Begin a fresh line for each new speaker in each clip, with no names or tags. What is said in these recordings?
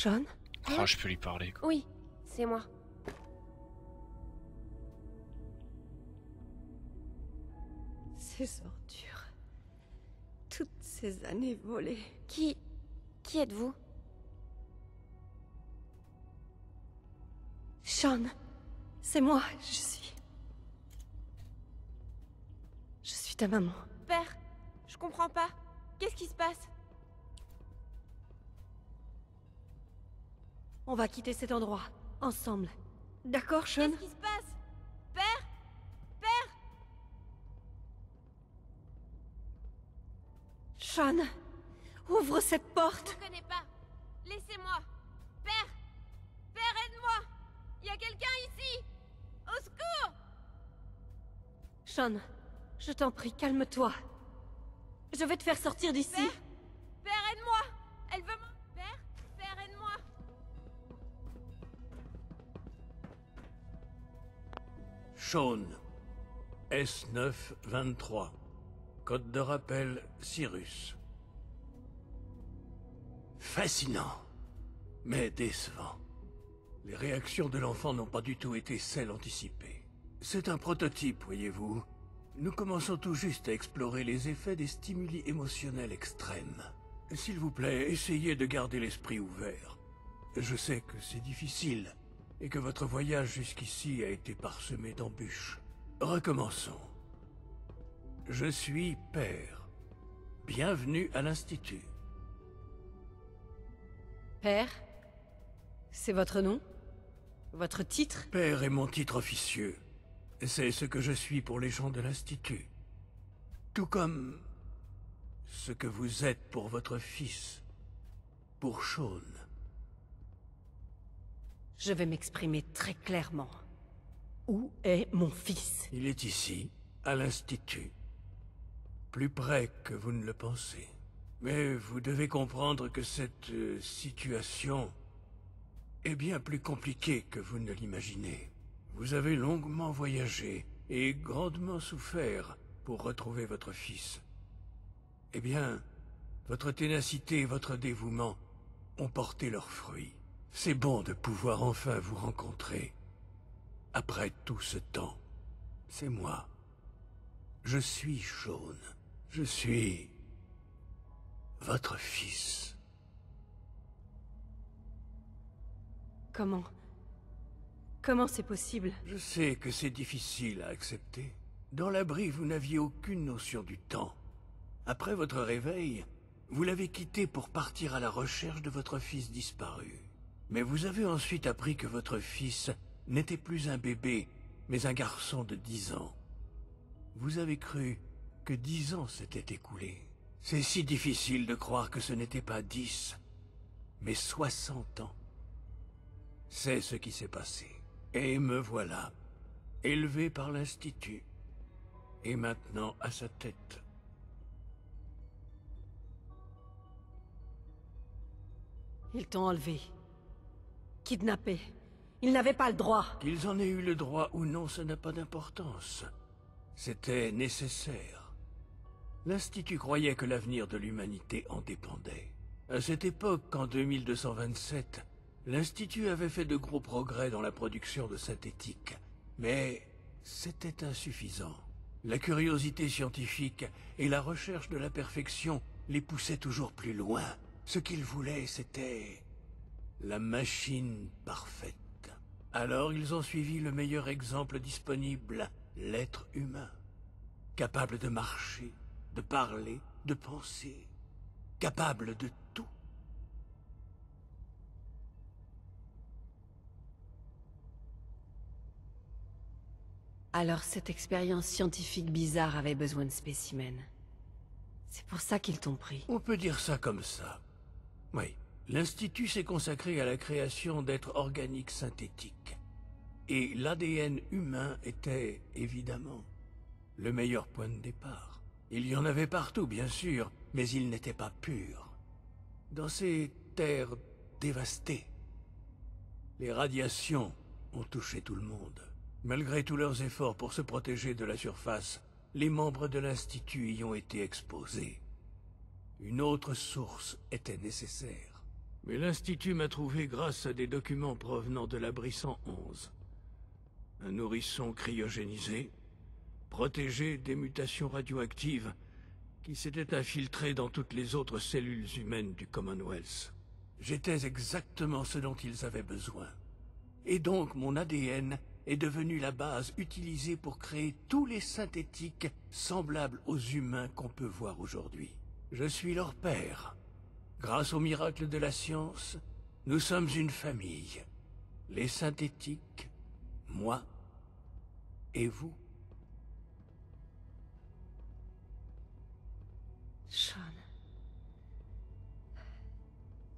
Sean?
Oh, je peux lui parler, quoi.
Oui, c'est moi.
Ces ordures. Toutes ces années volées.
Qui êtes-vous?
Sean, c'est moi, Je suis ta maman.
Père, je comprends pas. Qu'est-ce qui se passe?
On va quitter cet endroit, ensemble. D'accord, Sean?
Qu'est-ce qui se passe? Père? Père?
Sean, ouvre cette porte!
Je ne connais pas. Laissez-moi. Père? Père, aide-moi. Il y a quelqu'un ici. Au secours!
Sean, je t'en prie, calme-toi. Je vais te faire sortir d'ici.
Père? Père, aide-moi. Elle veut m'en... Père? Père, aide-moi.
Sean, S9-23. Code de rappel, Cyrus. Fascinant, mais décevant. Les réactions de l'enfant n'ont pas du tout été celles anticipées. C'est un prototype, voyez-vous. Nous commençons tout juste à explorer les effets des stimuli émotionnels extrêmes. S'il vous plaît, essayez de garder l'esprit ouvert. Je sais que c'est difficile, et que votre voyage jusqu'ici a été parsemé d'embûches. Recommençons. Je suis père. Bienvenue à l'Institut.
Père? C'est votre nom? Votre titre?
Père est mon titre officieux. C'est ce que je suis pour les gens de l'Institut. Tout comme ce que vous êtes pour votre fils, pour Sean.
Je vais m'exprimer très clairement. Où est mon fils?
Il est ici, à l'Institut. Plus près que vous ne le pensez. Mais vous devez comprendre que cette situation est bien plus compliquée que vous ne l'imaginez. Vous avez longuement voyagé et grandement souffert pour retrouver votre fils. Eh bien, votre ténacité et votre dévouement ont porté leurs fruits. C'est bon de pouvoir enfin vous rencontrer. Après tout ce temps, c'est moi. Je suis Sean. Je suis votre fils.
Comment c'est possible?
Je sais que c'est difficile à accepter. Dans l'abri, vous n'aviez aucune notion du temps. Après votre réveil, vous l'avez quitté pour partir à la recherche de votre fils disparu. Mais vous avez ensuite appris que votre fils n'était plus un bébé, mais un garçon de 10 ans. Vous avez cru que 10 ans s'étaient écoulés. C'est si difficile de croire que ce n'était pas 10, mais 60 ans. C'est ce qui s'est passé. Et me voilà, élevé par l'Institut, et maintenant à sa tête.
Ils t'ont enlevé. Kidnappé. Ils n'avaient pas le droit.
Qu'ils en aient eu le droit ou non, ça n'a pas d'importance. C'était nécessaire. L'Institut croyait que l'avenir de l'humanité en dépendait. À cette époque, en 2227, l'Institut avait fait de gros progrès dans la production de synthétique. Mais c'était insuffisant. La curiosité scientifique et la recherche de la perfection les poussaient toujours plus loin. Ce qu'ils voulaient, c'était la machine parfaite. Alors ils ont suivi le meilleur exemple disponible, l'être humain. Capable de marcher, de parler, de penser. Capable de tout.
Alors cette expérience scientifique bizarre avait besoin de spécimens. C'est pour ça qu'ils t'ont pris.
On peut dire ça comme ça. Oui. L'Institut s'est consacré à la création d'êtres organiques synthétiques. Et l'ADN humain était, évidemment, le meilleur point de départ. Il y en avait partout, bien sûr, mais ils n'étaient pas purs. Dans ces terres dévastées, les radiations ont touché tout le monde. Malgré tous leurs efforts pour se protéger de la surface, les membres de l'Institut y ont été exposés. Une autre source était nécessaire. Mais l'Institut m'a trouvé grâce à des documents provenant de l'abri 111. Un nourrisson cryogénisé, protégé des mutations radioactives qui s'étaient infiltrées dans toutes les autres cellules humaines du Commonwealth. J'étais exactement ce dont ils avaient besoin. Et donc mon ADN est devenu la base utilisée pour créer tous les synthétiques semblables aux humains qu'on peut voir aujourd'hui. Je suis leur père. Grâce au miracle de la science, nous sommes une famille. Les synthétiques, moi et vous.
Sean.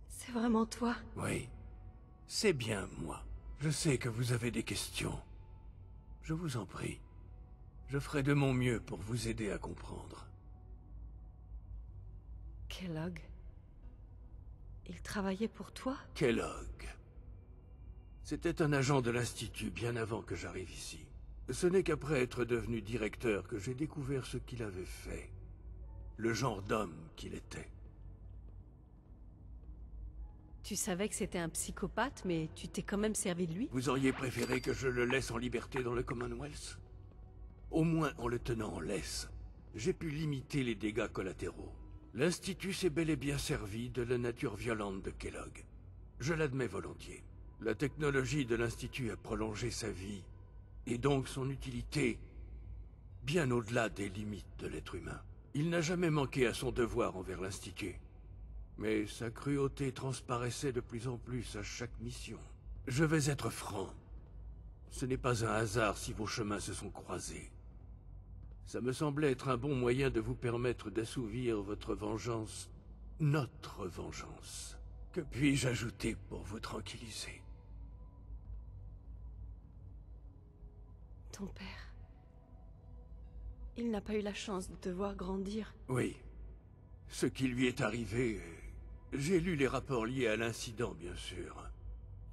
C'est vraiment toi?
Oui, c'est bien moi. Je sais que vous avez des questions. Je vous en prie. Je ferai de mon mieux pour vous aider à comprendre.
Kellogg? Il travaillait pour toi?
Kellogg. C'était un agent de l'Institut bien avant que j'arrive ici. Ce n'est qu'après être devenu directeur que j'ai découvert ce qu'il avait fait. Le genre d'homme qu'il était.
Tu savais que c'était un psychopathe, mais tu t'es quand même servi de lui?
Vous auriez préféré que je le laisse en liberté dans le Commonwealth? Au moins en le tenant en laisse, j'ai pu limiter les dégâts collatéraux. L'Institut s'est bel et bien servi de la nature violente de Kellogg. Je l'admets volontiers. La technologie de l'Institut a prolongé sa vie, et donc son utilité, bien au-delà des limites de l'être humain. Il n'a jamais manqué à son devoir envers l'Institut. Mais sa cruauté transparaissait de plus en plus à chaque mission. Je vais être franc. Ce n'est pas un hasard si vos chemins se sont croisés. Ça me semblait être un bon moyen de vous permettre d'assouvir votre vengeance, notre vengeance. Que puis-je ajouter pour vous tranquilliser?
Ton père... Il n'a pas eu la chance de te voir grandir.
Oui. Ce qui lui est arrivé... J'ai lu les rapports liés à l'incident, bien sûr.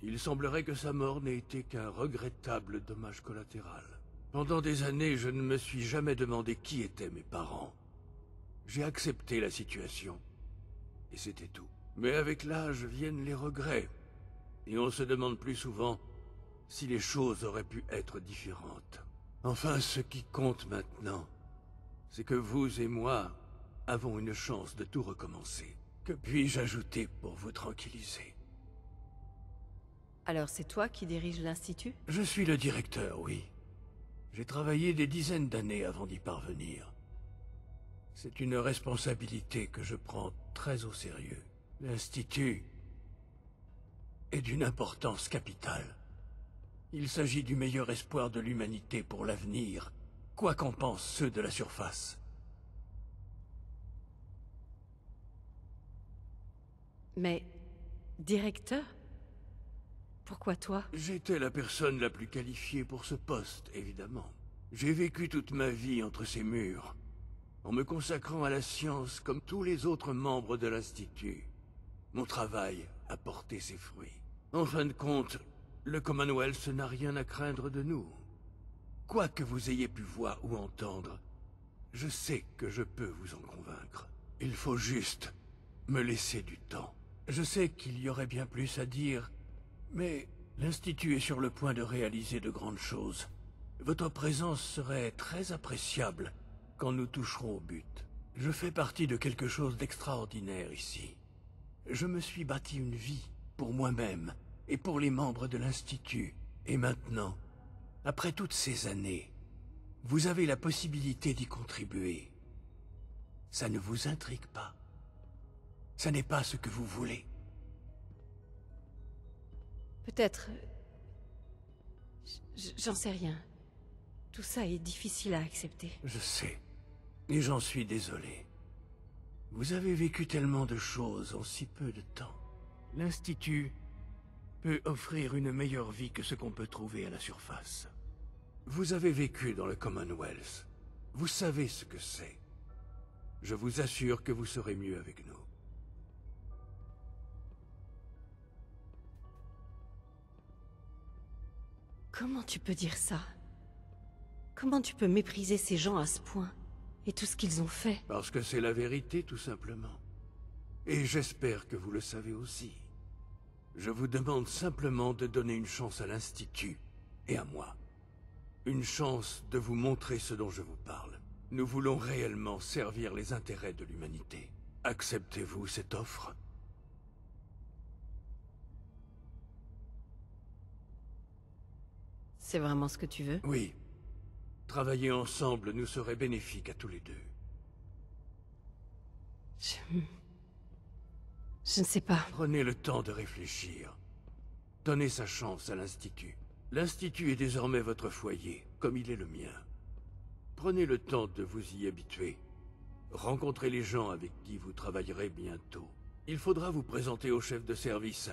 Il semblerait que sa mort n'ait été qu'un regrettable dommage collatéral. Pendant des années, je ne me suis jamais demandé qui étaient mes parents. J'ai accepté la situation. Et c'était tout. Mais avec l'âge viennent les regrets. Et on se demande plus souvent si les choses auraient pu être différentes. Enfin, ce qui compte maintenant, c'est que vous et moi avons une chance de tout recommencer. Que puis-je ajouter pour vous tranquilliser?
Alors c'est toi qui diriges l'Institut?
Je suis le directeur, oui. J'ai travaillé des dizaines d'années avant d'y parvenir. C'est une responsabilité que je prends très au sérieux. L'Institut est d'une importance capitale. Il s'agit du meilleur espoir de l'humanité pour l'avenir, quoi qu'en pensent ceux de la surface.
Mais... directeur? Pourquoi toi?
J'étais la personne la plus qualifiée pour ce poste, évidemment. J'ai vécu toute ma vie entre ces murs, en me consacrant à la science comme tous les autres membres de l'Institut. Mon travail a porté ses fruits. En fin de compte, le Commonwealth n'a rien à craindre de nous. Quoi que vous ayez pu voir ou entendre, je sais que je peux vous en convaincre. Il faut juste me laisser du temps. Je sais qu'il y aurait bien plus à dire, mais l'Institut est sur le point de réaliser de grandes choses. Votre présence serait très appréciable quand nous toucherons au but. Je fais partie de quelque chose d'extraordinaire ici. Je me suis bâti une vie pour moi-même et pour les membres de l'Institut. Et maintenant, après toutes ces années, vous avez la possibilité d'y contribuer. Ça ne vous intrigue pas? Ça n'est pas ce que vous voulez?
Peut-être... J'en sais rien. Tout ça est difficile à accepter.
Je sais. Et j'en suis désolé. Vous avez vécu tellement de choses en si peu de temps. L'Institut peut offrir une meilleure vie que ce qu'on peut trouver à la surface. Vous avez vécu dans le Commonwealth. Vous savez ce que c'est. Je vous assure que vous serez mieux avec nous.
Comment tu peux dire ça? Comment tu peux mépriser ces gens à ce point? Et tout ce qu'ils ont fait?
Parce que c'est la vérité, tout simplement. Et j'espère que vous le savez aussi. Je vous demande simplement de donner une chance à l'Institut et à moi. Une chance de vous montrer ce dont je vous parle. Nous voulons réellement servir les intérêts de l'humanité. Acceptez-vous cette offre?
C'est vraiment ce que tu veux?
Oui. Travailler ensemble nous serait bénéfique à tous les deux.
Je ne sais pas.
Prenez le temps de réfléchir. Donnez sa chance à l'Institut. L'Institut est désormais votre foyer, comme il est le mien. Prenez le temps de vous y habituer. Rencontrez les gens avec qui vous travaillerez bientôt. Il faudra vous présenter au chef de service,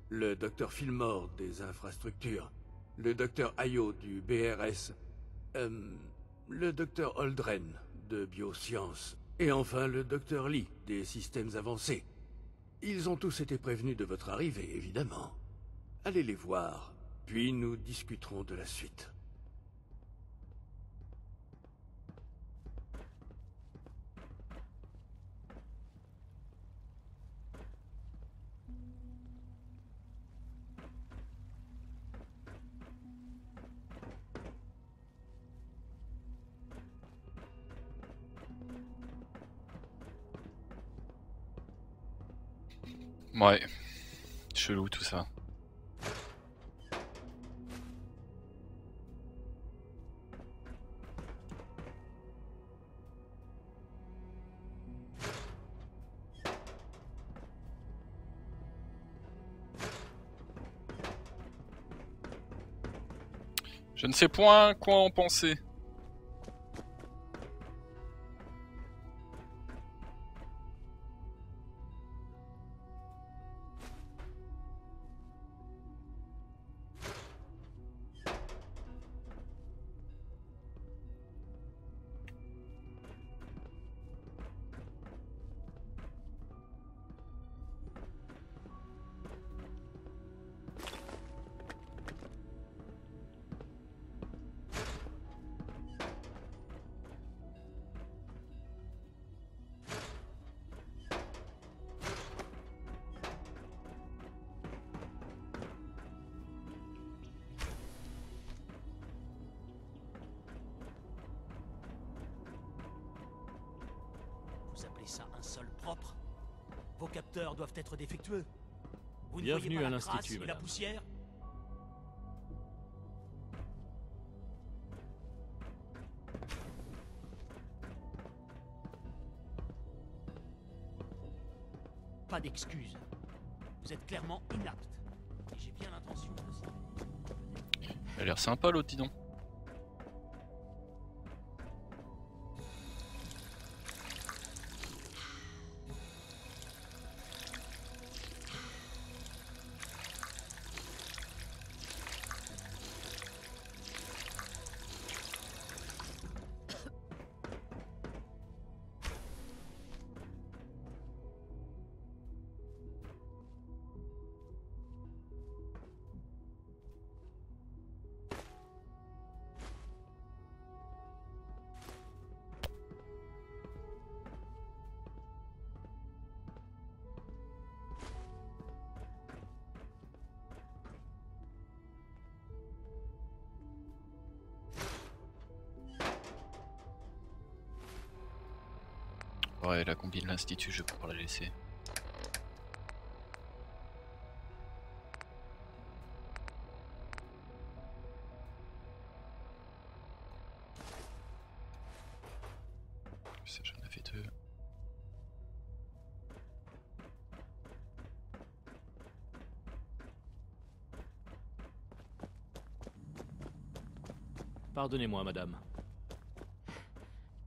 le Dr Fillmore des infrastructures, le Dr Ayo du BRS, le Dr Holdren de biosciences, et enfin le Dr Lee des systèmes avancés. Ils ont tous été prévenus de votre arrivée, évidemment. Allez les voir, puis nous discuterons de la suite.
Ouais, chelou tout ça. Je ne sais point quoi en penser.
Vous appelez ça un sol propre? Vos capteurs doivent être défectueux. Vous ne
Bienvenue
voyez pas
à
la
l'Institut,
crasse et la
madame.
poussière? Pas d'excuses. Vous êtes clairement inapte. Et j'ai bien l'intention de...
Elle a l'air sympa l'autre, dis donc. Ouais, la combi de l'Institut, je vais pouvoir la laisser. Ça, j'en avais deux.
Pardonnez-moi, madame.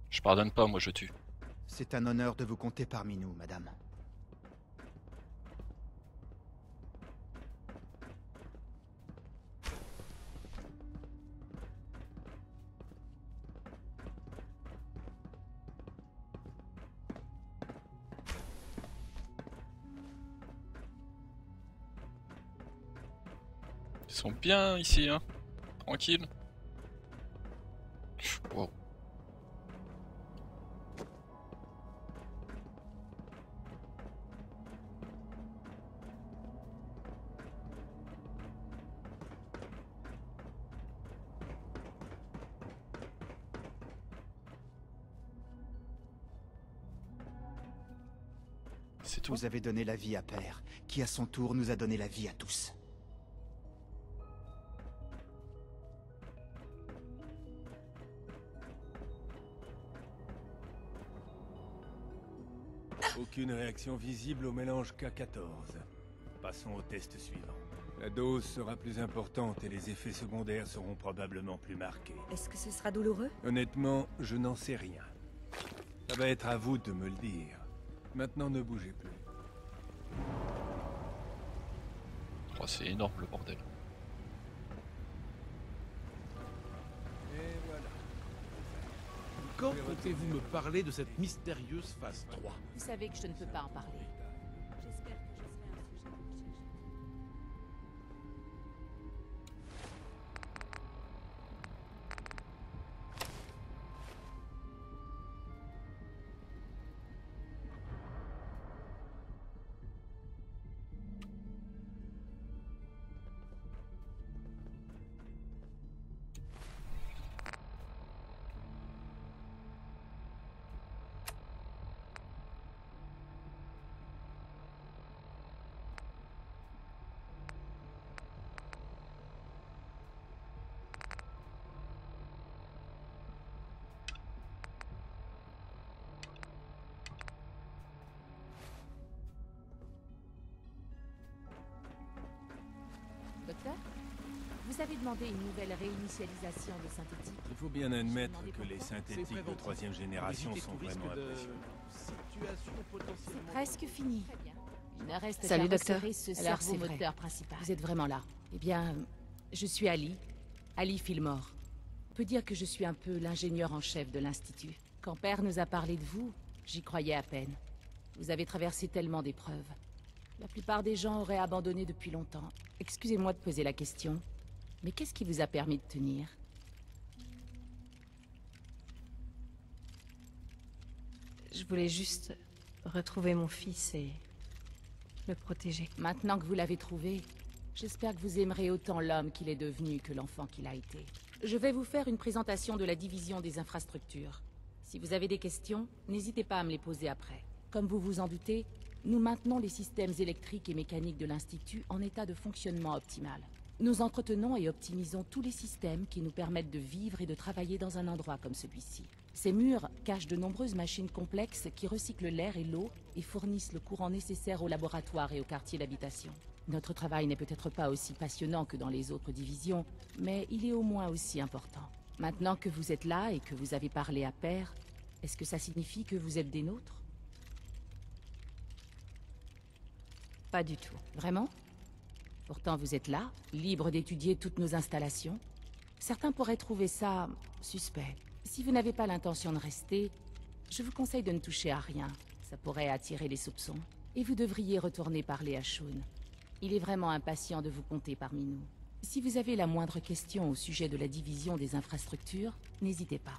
Je pardonne pas, moi je tue.
C'est un honneur de vous compter parmi nous, madame.
Ils sont bien ici, hein. Tranquille. Wow. C'est tout.
Vous avez donné la vie à Père, qui à son tour nous a donné la vie à tous.
Aucune réaction visible au mélange K14. Passons au test suivant. La dose sera plus importante et les effets secondaires seront probablement plus marqués.
Est-ce que ce sera douloureux?
Honnêtement, je n'en sais rien. Ça va être à vous de me le dire. Maintenant, ne bougez plus.
Oh, c'est énorme le bordel.
Et voilà.
Quand comptez-vous me parler de cette mystérieuse phase 3?
Vous savez que je ne peux pas en parler. J'espère que je serai un sujet recherché. Docteur, vous avez demandé une nouvelle réinitialisation de synthétique.
Il faut bien admettre que les synthétiques de troisième génération sont vraiment impressionnants.
C'est presque fini.
Très bien.
Il ne reste
Salut,
qu'à
docteur.
resserrer ce
Alors,
cerveau
c'est vrai.
moteur principal. Vous êtes vraiment là. Eh bien, je suis Ali Fillmore. On peut dire que je suis un peu l'ingénieur en chef de l'Institut. Quand Père nous a parlé de vous, j'y croyais à peine. Vous avez traversé tellement d'épreuves. La plupart des gens auraient abandonné depuis longtemps. Excusez-moi de poser la question, mais qu'est-ce qui vous a permis de tenir?
Je voulais juste retrouver mon fils et le protéger.
Maintenant que vous l'avez trouvé, j'espère que vous aimerez autant l'homme qu'il est devenu que l'enfant qu'il a été. Je vais vous faire une présentation de la division des infrastructures. Si vous avez des questions, n'hésitez pas à me les poser après. Comme vous vous en doutez, nous maintenons les systèmes électriques et mécaniques de l'Institut en état de fonctionnement optimal. Nous entretenons et optimisons tous les systèmes qui nous permettent de vivre et de travailler dans un endroit comme celui-ci. Ces murs cachent de nombreuses machines complexes qui recyclent l'air et l'eau et fournissent le courant nécessaire aux laboratoires et aux quartiers d'habitation. Notre travail n'est peut-être pas aussi passionnant que dans les autres divisions, mais il est au moins aussi important. Maintenant que vous êtes là et que vous avez parlé à Père, est-ce que ça signifie que vous êtes des nôtres?
Pas du tout.
Vraiment? Pourtant vous êtes là, libre d'étudier toutes nos installations. Certains pourraient trouver ça suspect. Si vous n'avez pas l'intention de rester, je vous conseille de ne toucher à rien. Ça pourrait attirer les soupçons. Et vous devriez retourner parler à Shun. Il est vraiment impatient de vous compter parmi nous. Si vous avez la moindre question au sujet de la division des infrastructures, n'hésitez pas.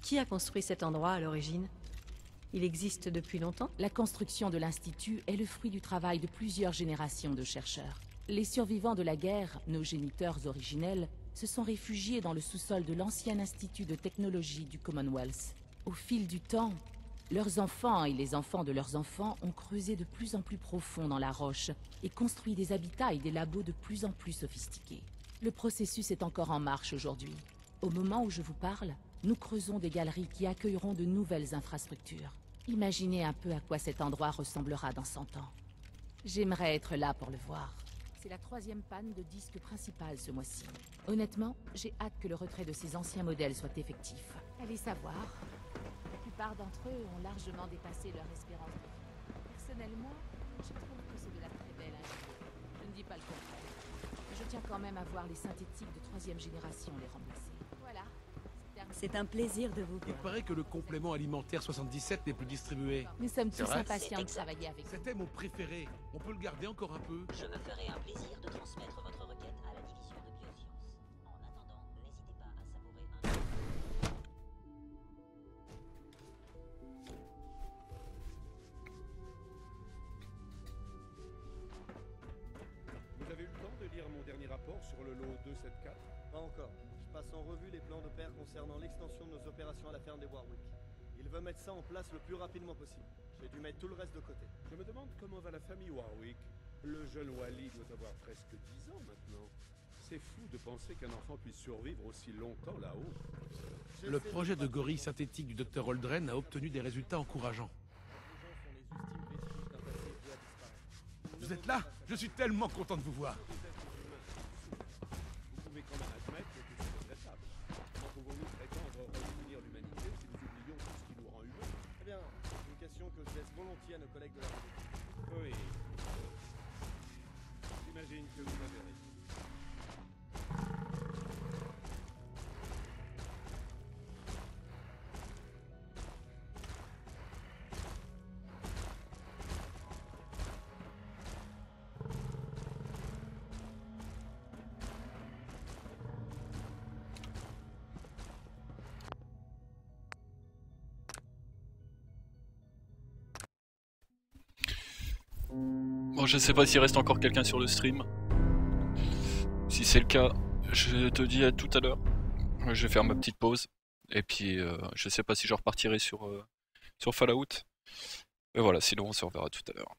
Qui a construit cet endroit à l'origine? Il existe depuis longtemps?
La construction de l'Institut est le fruit du travail de plusieurs générations de chercheurs. Les survivants de la guerre, nos géniteurs originels, se sont réfugiés dans le sous-sol de l'ancien Institut de technologie du Commonwealth. Au fil du temps, leurs enfants et les enfants de leurs enfants ont creusé de plus en plus profond dans la roche et construit des habitats et des labos de plus en plus sophistiqués. Le processus est encore en marche aujourd'hui. Au moment où je vous parle, nous creusons des galeries qui accueilleront de nouvelles infrastructures. Imaginez un peu à quoi cet endroit ressemblera dans 100 ans. J'aimerais être là pour le voir. C'est la 3e panne de disque principal ce mois-ci. Honnêtement, j'ai hâte que le retrait de ces anciens modèles soit effectif. Allez savoir. La plupart d'entre eux ont largement dépassé leur espérance de vie. Personnellement, je trouve que c'est de la très belle ingénierie. Je ne dis pas le contraire. Mais je tiens quand même à voir les synthétiques de 3e génération les remplacer. Voilà.
C'est un plaisir de vous
Il
voir.
paraît que le complément alimentaire 77 n'est plus distribué.
Nous sommes tous
vrai
impatients de
C'est
travailler avec vous.
C'était mon préféré. On peut le garder encore un peu?
Je me ferai un plaisir de transmettre votre requête à la division de biosciences. En attendant, n'hésitez pas à savourer un...
Vous avez eu le temps de lire mon dernier rapport sur le lot 274?
Pas encore. Je passe en revue les plans de Père concernant l'extension de nos opérations à la ferme des Warwick. Il veut mettre ça en place le plus rapidement possible. J'ai dû mettre tout le reste de côté.
Je me demande comment va la famille Warwick. Le jeune Wally doit avoir presque 10 ans maintenant. C'est fou de penser qu'un enfant puisse survivre aussi longtemps là-haut.
Le projet de gorille synthétique du Dr. Aldren a obtenu des résultats encourageants. Vous êtes là? Je suis tellement content de vous voir.
Vous pouvez quand même admettre que c'est regrettable. Comment pouvons-nous prétendre redéfinir l'humanité si nous oublions tout ce qui nous rend humains?
Eh bien, c'est une question que je laisse volontiers à nos collègues de la République.
Oui. J'imagine que vous avez raison.
Bon, je sais pas s'il reste encore quelqu'un sur le stream. Si c'est le cas, je te dis à tout à l'heure. Je vais faire ma petite pause. Et puis, je sais pas si je repartirai sur Fallout. Et voilà, sinon on se reverra tout à l'heure.